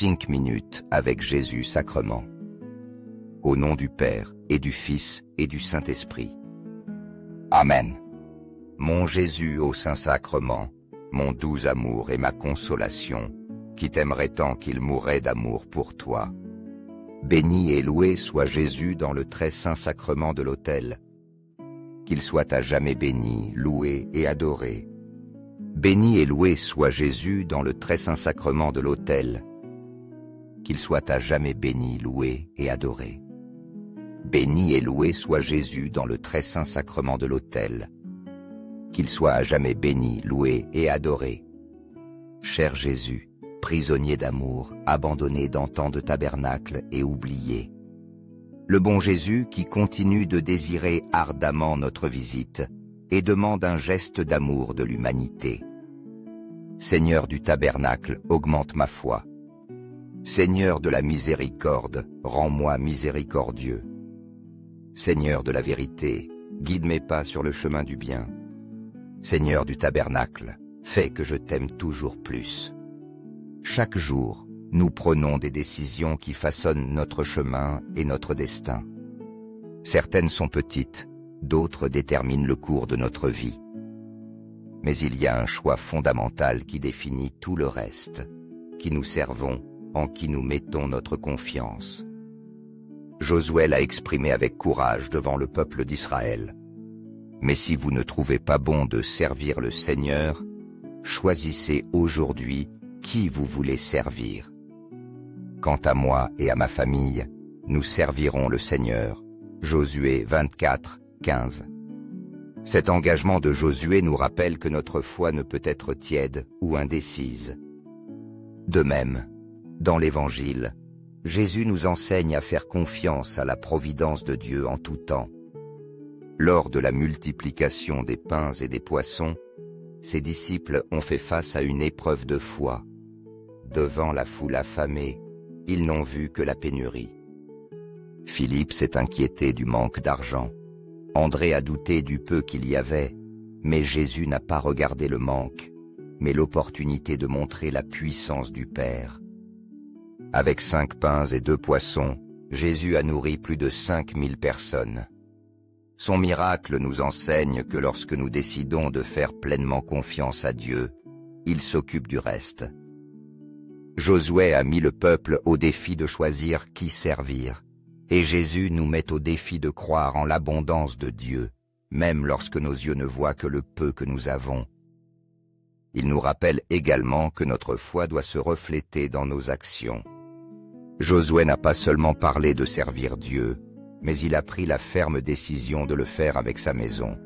5 minutes avec Jésus sacrement. Au nom du Père, et du Fils, et du Saint-Esprit. Amen. Mon Jésus au Saint-Sacrement, mon doux amour et ma consolation, qui t'aimerait tant qu'il mourrait d'amour pour toi. Béni et loué soit Jésus dans le très saint sacrement de l'autel. Qu'il soit à jamais béni, loué et adoré. Béni et loué soit Jésus dans le très saint sacrement de l'autel. Qu'il soit à jamais béni, loué et adoré. Béni et loué soit Jésus dans le très saint sacrement de l'autel. Qu'il soit à jamais béni, loué et adoré. Cher Jésus, prisonnier d'amour, abandonné dans tant de tabernacles et oublié. Le bon Jésus qui continue de désirer ardemment notre visite et demande un geste d'amour de l'humanité. Seigneur du tabernacle, augmente ma foi. Seigneur de la miséricorde, rends-moi miséricordieux. Seigneur de la vérité, guide mes pas sur le chemin du bien. Seigneur du tabernacle, fais que je t'aime toujours plus. Chaque jour, nous prenons des décisions qui façonnent notre chemin et notre destin. Certaines sont petites, d'autres déterminent le cours de notre vie. Mais il y a un choix fondamental qui définit tout le reste, qui nous servons, en qui nous mettons notre confiance. Josué l'a exprimé avec courage devant le peuple d'Israël. Mais si vous ne trouvez pas bon de servir le Seigneur, choisissez aujourd'hui qui vous voulez servir. Quant à moi et à ma famille, nous servirons le Seigneur. Josué 24, 15. Cet engagement de Josué nous rappelle que notre foi ne peut être tiède ou indécise. De même, dans l'Évangile, Jésus nous enseigne à faire confiance à la providence de Dieu en tout temps. Lors de la multiplication des pains et des poissons, ses disciples ont fait face à une épreuve de foi. Devant la foule affamée, ils n'ont vu que la pénurie. Philippe s'est inquiété du manque d'argent. André a douté du peu qu'il y avait, mais Jésus n'a pas regardé le manque, mais l'opportunité de montrer la puissance du Père. Avec 5 pains et 2 poissons, Jésus a nourri plus de 5000 personnes. Son miracle nous enseigne que lorsque nous décidons de faire pleinement confiance à Dieu, il s'occupe du reste. Josué a mis le peuple au défi de choisir qui servir, et Jésus nous met au défi de croire en l'abondance de Dieu, même lorsque nos yeux ne voient que le peu que nous avons. Il nous rappelle également que notre foi doit se refléter dans nos actions. Josué n'a pas seulement parlé de servir Dieu, mais il a pris la ferme décision de le faire avec sa maison.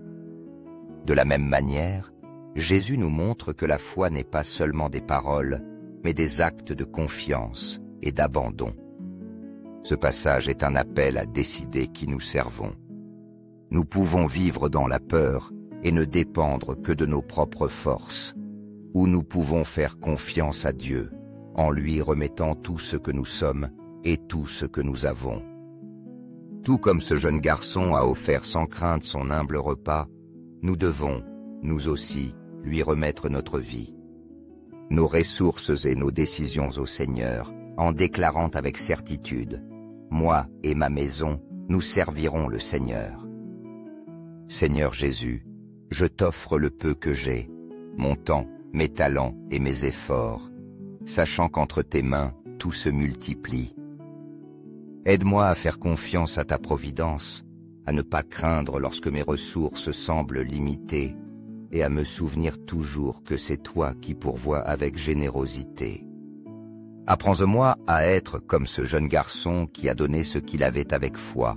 De la même manière, Jésus nous montre que la foi n'est pas seulement des paroles, mais des actes de confiance et d'abandon. Ce passage est un appel à décider qui nous servons. Nous pouvons vivre dans la peur et ne dépendre que de nos propres forces, ou nous pouvons faire confiance à Dieu, en lui remettant tout ce que nous sommes et tout ce que nous avons. Tout comme ce jeune garçon a offert sans crainte son humble repas, nous devons, nous aussi, lui remettre notre vie, nos ressources et nos décisions au Seigneur, en déclarant avec certitude, « Moi et ma maison, nous servirons le Seigneur. » Seigneur Jésus, je t'offre le peu que j'ai, mon temps, mes talents et mes efforts, sachant qu'entre tes mains, tout se multiplie. Aide-moi à faire confiance à ta providence, à ne pas craindre lorsque mes ressources semblent limitées, et à me souvenir toujours que c'est toi qui pourvois avec générosité. Apprends-moi à être comme ce jeune garçon qui a donné ce qu'il avait avec foi,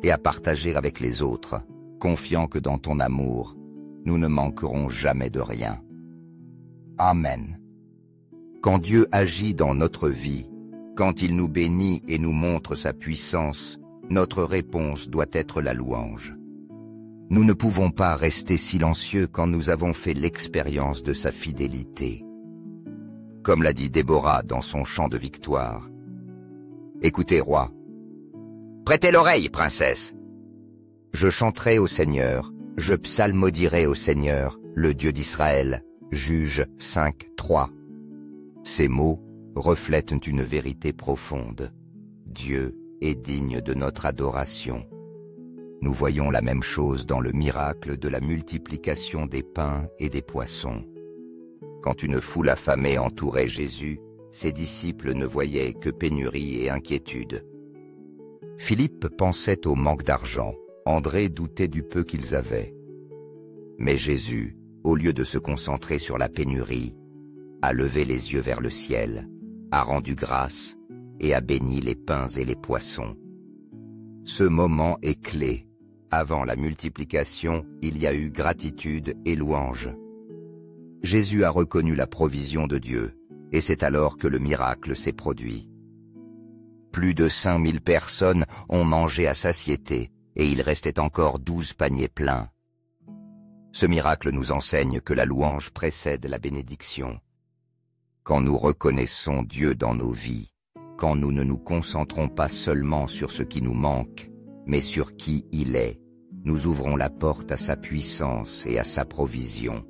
et à partager avec les autres, confiant que dans ton amour, nous ne manquerons jamais de rien. Amen. Quand Dieu agit dans notre vie, quand il nous bénit et nous montre sa puissance, notre réponse doit être la louange. Nous ne pouvons pas rester silencieux quand nous avons fait l'expérience de sa fidélité. Comme l'a dit Déborah dans son chant de victoire. Écoutez, roi. Prêtez l'oreille, princesse. Je chanterai au Seigneur, je psalmodierai au Seigneur, le Dieu d'Israël. Juge 5, 3. Ces mots, reflètent une vérité profonde. Dieu est digne de notre adoration. Nous voyons la même chose dans le miracle de la multiplication des pains et des poissons. Quand une foule affamée entourait Jésus, ses disciples ne voyaient que pénurie et inquiétude. Philippe pensait au manque d'argent, André doutait du peu qu'ils avaient. Mais Jésus, au lieu de se concentrer sur la pénurie, a levé les yeux vers le ciel, a rendu grâce et a béni les pains et les poissons. Ce moment est clé. Avant la multiplication, il y a eu gratitude et louange. Jésus a reconnu la provision de Dieu, et c'est alors que le miracle s'est produit. Plus de 5000 personnes ont mangé à satiété, et il restait encore 12 paniers pleins. Ce miracle nous enseigne que la louange précède la bénédiction. Quand nous reconnaissons Dieu dans nos vies, quand nous ne nous concentrons pas seulement sur ce qui nous manque, mais sur qui il est, nous ouvrons la porte à sa puissance et à sa provision.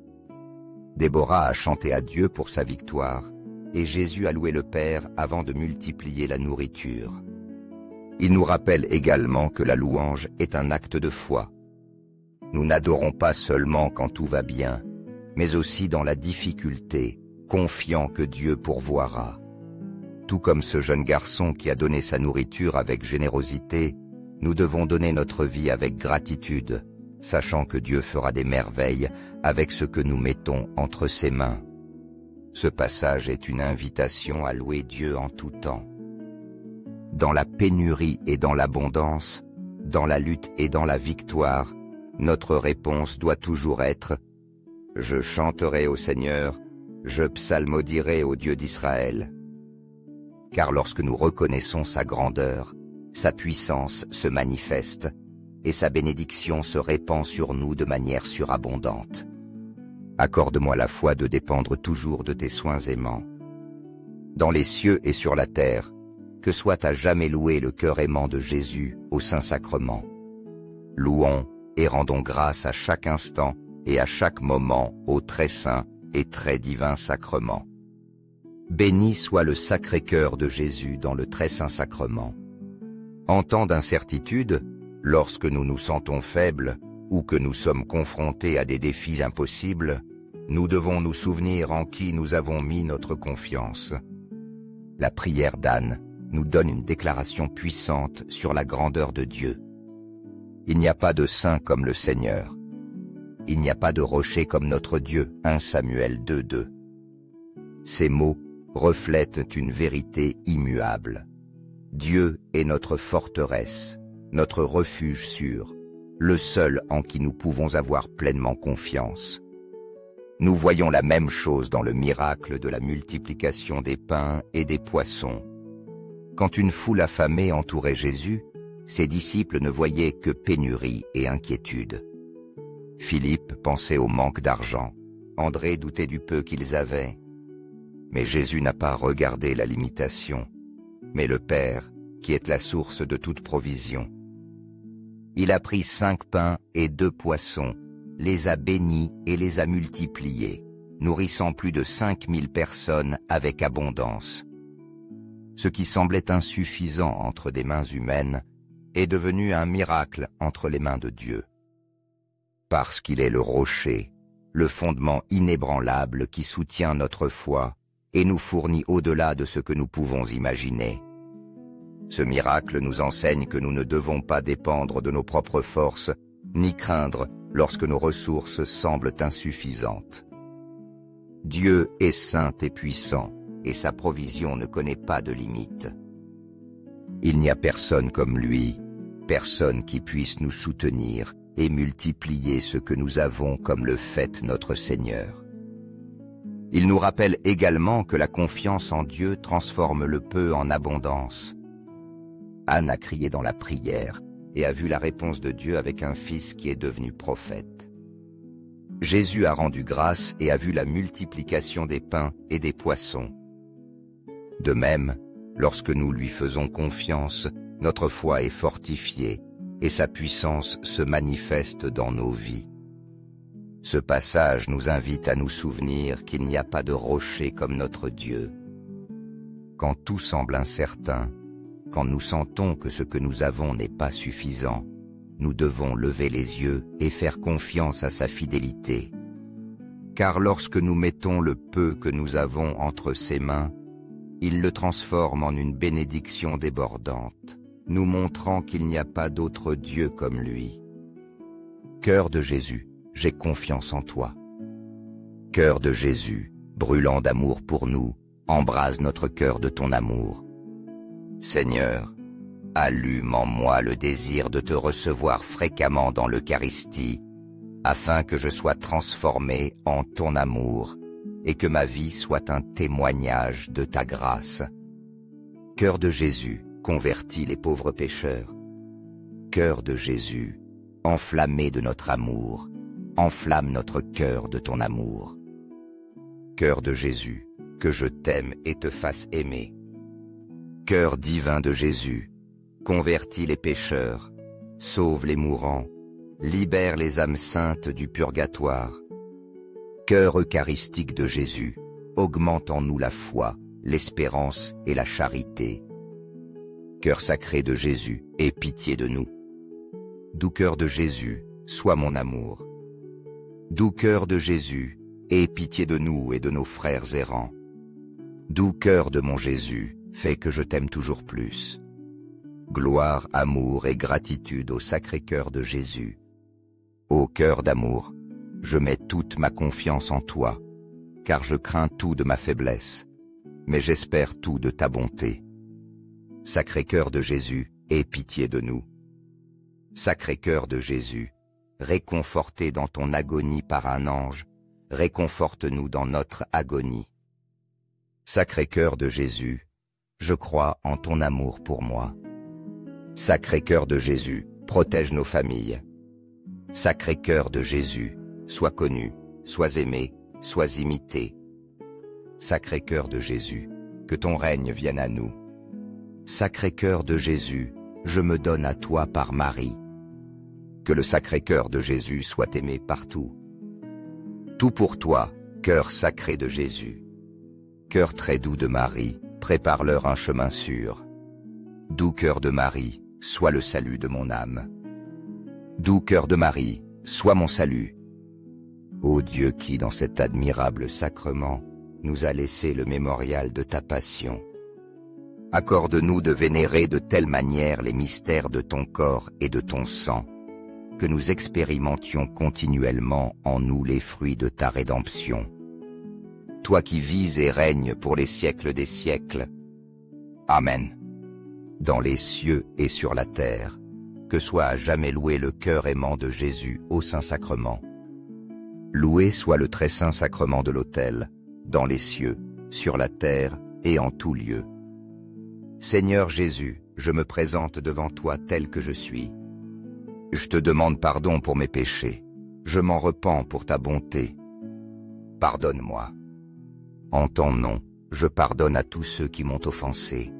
Déborah a chanté à Dieu pour sa victoire, et Jésus a loué le Père avant de multiplier la nourriture. Il nous rappelle également que la louange est un acte de foi. Nous n'adorons pas seulement quand tout va bien, mais aussi dans la difficulté, confiant que Dieu pourvoira. Tout comme ce jeune garçon qui a donné sa nourriture avec générosité, nous devons donner notre vie avec gratitude, sachant que Dieu fera des merveilles avec ce que nous mettons entre ses mains. Ce passage est une invitation à louer Dieu en tout temps. Dans la pénurie et dans l'abondance, dans la lutte et dans la victoire, notre réponse doit toujours être « Je chanterai au Seigneur, je psalmodierai au Dieu d'Israël ». Car lorsque nous reconnaissons sa grandeur, sa puissance se manifeste et sa bénédiction se répand sur nous de manière surabondante. Accorde-moi la foi de dépendre toujours de tes soins aimants. Dans les cieux et sur la terre, que soit à jamais loué le cœur aimant de Jésus au Saint-Sacrement. Louons et rendons grâce à chaque instant et à chaque moment au très saint et très divin sacrement. Béni soit le Sacré-Cœur de Jésus dans le très saint sacrement. En temps d'incertitude, lorsque nous nous sentons faibles ou que nous sommes confrontés à des défis impossibles, nous devons nous souvenir en qui nous avons mis notre confiance. La prière d'Anne nous donne une déclaration puissante sur la grandeur de Dieu. Il n'y a pas de saint comme le Seigneur. Il n'y a pas de rocher comme notre Dieu. 1 Samuel 2:2. Ces mots reflètent une vérité immuable. Dieu est notre forteresse, notre refuge sûr, le seul en qui nous pouvons avoir pleinement confiance. Nous voyons la même chose dans le miracle de la multiplication des pains et des poissons. Quand une foule affamée entourait Jésus, ses disciples ne voyaient que pénurie et inquiétude. Philippe pensait au manque d'argent, André doutait du peu qu'ils avaient. Mais Jésus n'a pas regardé la limitation, mais le Père, qui est la source de toute provision. Il a pris 5 pains et 2 poissons, les a bénis et les a multipliés, nourrissant plus de 5000 personnes avec abondance. Ce qui semblait insuffisant entre des mains humaines est devenu un miracle entre les mains de Dieu. Parce qu'il est le rocher, le fondement inébranlable qui soutient notre foi et nous fournit au-delà de ce que nous pouvons imaginer. Ce miracle nous enseigne que nous ne devons pas dépendre de nos propres forces, ni craindre lorsque nos ressources semblent insuffisantes. Dieu est saint et puissant, et sa provision ne connaît pas de limite. Il n'y a personne comme lui, personne qui puisse nous soutenir et multiplier ce que nous avons comme le fait notre Seigneur. Il nous rappelle également que la confiance en Dieu transforme le peu en abondance. Anne a crié dans la prière et a vu la réponse de Dieu avec un fils qui est devenu prophète. Jésus a rendu grâce et a vu la multiplication des pains et des poissons. De même, lorsque nous lui faisons confiance, notre foi est fortifiée et sa puissance se manifeste dans nos vies. Ce passage nous invite à nous souvenir qu'il n'y a pas de rocher comme notre Dieu. quand tout semble incertain, quand nous sentons que ce que nous avons n'est pas suffisant, nous devons lever les yeux et faire confiance à sa fidélité. Car lorsque nous mettons le peu que nous avons entre ses mains, il le transforme en une bénédiction débordante, nous montrant qu'il n'y a pas d'autre Dieu comme lui. Cœur de Jésus, j'ai confiance en toi. Cœur de Jésus, brûlant d'amour pour nous, embrase notre cœur de ton amour. Seigneur, allume en moi le désir de te recevoir fréquemment dans l'Eucharistie, afin que je sois transformé en ton amour et que ma vie soit un témoignage de ta grâce. Cœur de Jésus, convertis les pauvres pécheurs. Cœur de Jésus, enflammé de notre amour, enflamme notre cœur de ton amour. Cœur de Jésus, que je t'aime et te fasse aimer. Cœur divin de Jésus, convertis les pécheurs, sauve les mourants, libère les âmes saintes du purgatoire. Cœur eucharistique de Jésus, augmente en nous la foi, l'espérance et la charité. Cœur sacré de Jésus, aie pitié de nous. Doux cœur de Jésus, sois mon amour. Doux cœur de Jésus, aie pitié de nous et de nos frères errants. Doux cœur de mon Jésus, fais que je t'aime toujours plus. Gloire, amour et gratitude au sacré cœur de Jésus. Ô cœur d'amour, je mets toute ma confiance en toi, car je crains tout de ma faiblesse, mais j'espère tout de ta bonté. Sacré cœur de Jésus, aie pitié de nous. Sacré cœur de Jésus, réconforté dans ton agonie par un ange, réconforte-nous dans notre agonie. Sacré cœur de Jésus, je crois en ton amour pour moi. Sacré cœur de Jésus, protège nos familles. Sacré cœur de Jésus, sois connu, sois aimé, sois imité. Sacré cœur de Jésus, que ton règne vienne à nous. Sacré cœur de Jésus, je me donne à toi par Marie. Que le sacré cœur de Jésus soit aimé partout. Tout pour toi, cœur sacré de Jésus. Cœur très doux de Marie, prépare-leur un chemin sûr. Doux cœur de Marie, sois le salut de mon âme. Doux cœur de Marie, sois mon salut. Ô Dieu qui, dans cet admirable sacrement, nous a laissé le mémorial de ta passion, accorde-nous de vénérer de telle manière les mystères de ton corps et de ton sang, que nous expérimentions continuellement en nous les fruits de ta rédemption. Toi qui vis et règnes pour les siècles des siècles. Amen. Dans les cieux et sur la terre, que soit à jamais loué le cœur aimant de Jésus au Saint-Sacrement. Loué soit le très saint sacrement de l'autel, dans les cieux, sur la terre et en tout lieu. Seigneur Jésus, je me présente devant toi tel que je suis. Je te demande pardon pour mes péchés. Je m'en repens pour ta bonté. Pardonne-moi. En ton nom, je pardonne à tous ceux qui m'ont offensé.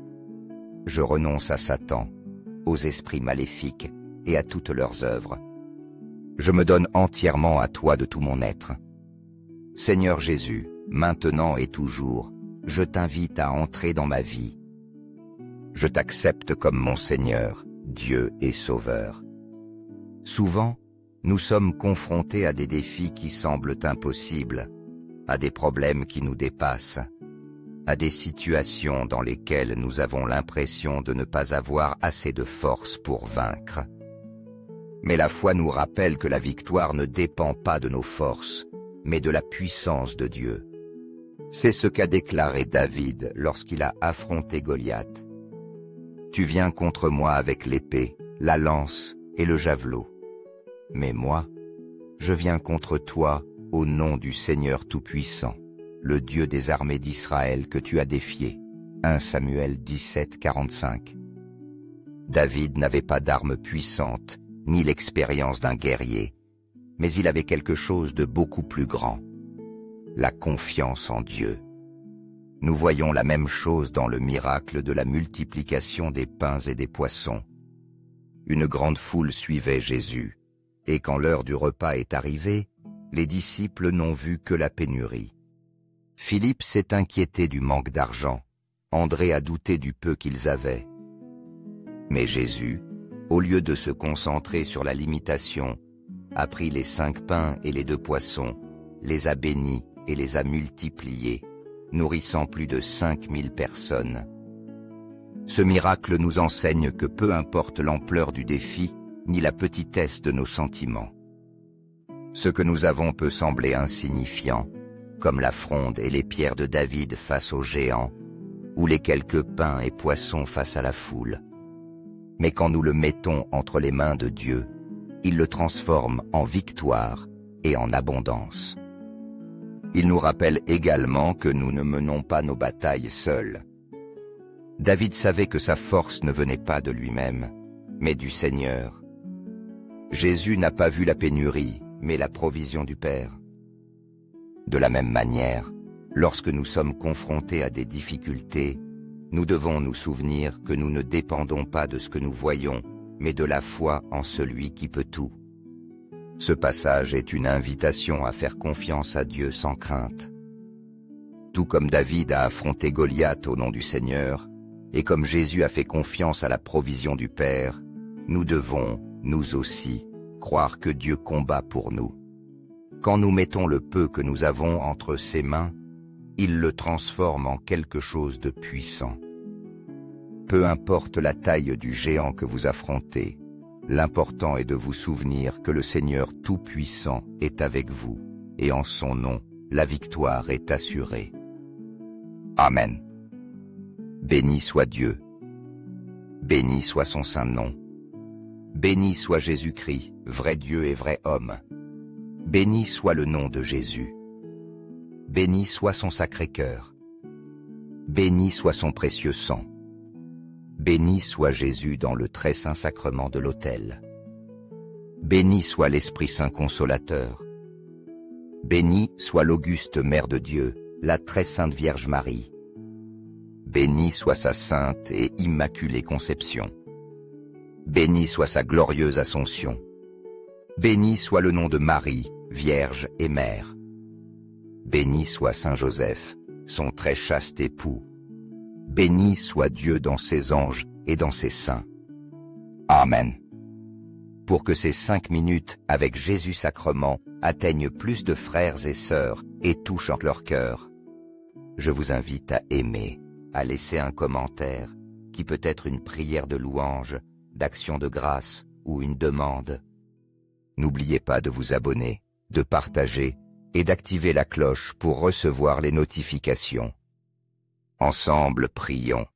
Je renonce à Satan, aux esprits maléfiques et à toutes leurs œuvres. Je me donne entièrement à toi de tout mon être. Seigneur Jésus, maintenant et toujours, je t'invite à entrer dans ma vie. Je t'accepte comme mon Seigneur, Dieu et Sauveur. Souvent, nous sommes confrontés à des défis qui semblent impossibles, à des problèmes qui nous dépassent, à des situations dans lesquelles nous avons l'impression de ne pas avoir assez de force pour vaincre. Mais la foi nous rappelle que la victoire ne dépend pas de nos forces, mais de la puissance de Dieu. C'est ce qu'a déclaré David lorsqu'il a affronté Goliath. Tu viens contre moi avec l'épée, la lance et le javelot. Mais moi, je viens contre toi au nom du Seigneur Tout-Puissant, le Dieu des armées d'Israël que tu as défié. 1 Samuel 17, 45. David n'avait pas d'armes puissantes, ni l'expérience d'un guerrier, mais il avait quelque chose de beaucoup plus grand, la confiance en Dieu. Nous voyons la même chose dans le miracle de la multiplication des pains et des poissons. Une grande foule suivait Jésus, et quand l'heure du repas est arrivée, les disciples n'ont vu que la pénurie. Philippe s'est inquiété du manque d'argent, André a douté du peu qu'ils avaient. Mais Jésus, au lieu de se concentrer sur la limitation, a pris les 5 pains et les 2 poissons, les a bénis et les a multipliés, nourrissant plus de 5000 personnes. Ce miracle nous enseigne que peu importe l'ampleur du défi, ni la petitesse de nos sentiments. Ce que nous avons peut sembler insignifiant, comme la fronde et les pierres de David face aux géants, ou les quelques pains et poissons face à la foule. Mais quand nous le mettons entre les mains de Dieu, il le transforme en victoire et en abondance. Il nous rappelle également que nous ne menons pas nos batailles seuls. David savait que sa force ne venait pas de lui-même, mais du Seigneur. Jésus n'a pas vu la pénurie, mais la provision du Père. De la même manière, lorsque nous sommes confrontés à des difficultés, nous devons nous souvenir que nous ne dépendons pas de ce que nous voyons, mais de la foi en celui qui peut tout. Ce passage est une invitation à faire confiance à Dieu sans crainte. Tout comme David a affronté Goliath au nom du Seigneur, et comme Jésus a fait confiance à la provision du Père, nous devons, nous aussi, croire que Dieu combat pour nous. Quand nous mettons le peu que nous avons entre ses mains, il le transforme en quelque chose de puissant. Peu importe la taille du géant que vous affrontez, l'important est de vous souvenir que le Seigneur Tout-Puissant est avec vous, et en son nom, la victoire est assurée. Amen. Béni soit Dieu. Béni soit son saint nom. Béni soit Jésus-Christ, vrai Dieu et vrai homme. Béni soit le nom de Jésus. Béni soit son sacré cœur. Béni soit son précieux sang. Béni soit Jésus dans le très saint sacrement de l'autel. Béni soit l'Esprit Saint consolateur. Béni soit l'auguste Mère de Dieu, la très sainte Vierge Marie. Béni soit sa sainte et immaculée conception. Béni soit sa glorieuse Assomption. Béni soit le nom de Marie, Vierge et Mère. Béni soit Saint Joseph, son très chaste époux. Béni soit Dieu dans ses anges et dans ses saints. Amen. Pour que ces 5 minutes avec Jésus sacrement atteignent plus de frères et sœurs et touchent leur cœur, je vous invite à aimer, à laisser un commentaire qui peut être une prière de louange, d'action de grâce ou une demande. N'oubliez pas de vous abonner, de partager et d'activer la cloche pour recevoir les notifications. Ensemble, prions.